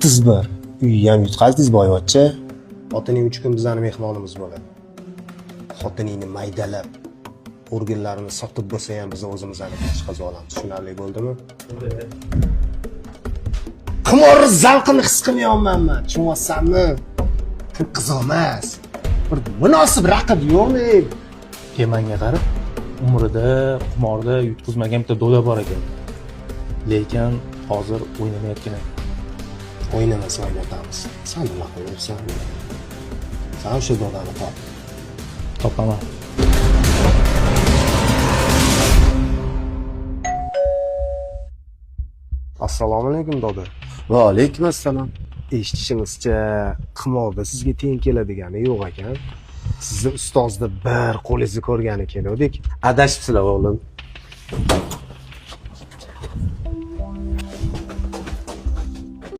1. Uyga ham yutqazdingiz boyvachcha. Xotining 3 kun bizning mehmonimiz bo'ladi. Xotiningni maydalab, organlarini sotib bo'lsa ham biz o'zimizdan chiqazib olamiz. Tushunarli bo'ldimi? Qimorni zavqini his qilmayapman men. Tushunyapsanmi? Qiz emas. Bir munosib raqib yo'qmi? Temanga qarab, umrida qimorda yutqizmagan bitta do'da bor ekan. Lekin hozir o'ynamayotgan ekan. O'ynamasa o'ynatamiz. Sen nima qilyapsan? Sen o'sha dodani top. Topaman. Assalomu alaykum doda. Va alaykum assalom. Eshitishimizcha, qimorda sizga teng keladigani yo'q ekan. Sizni ustozda bir qo'lingizni ko'rgani keldik. Adashibsizlar o'g'lim.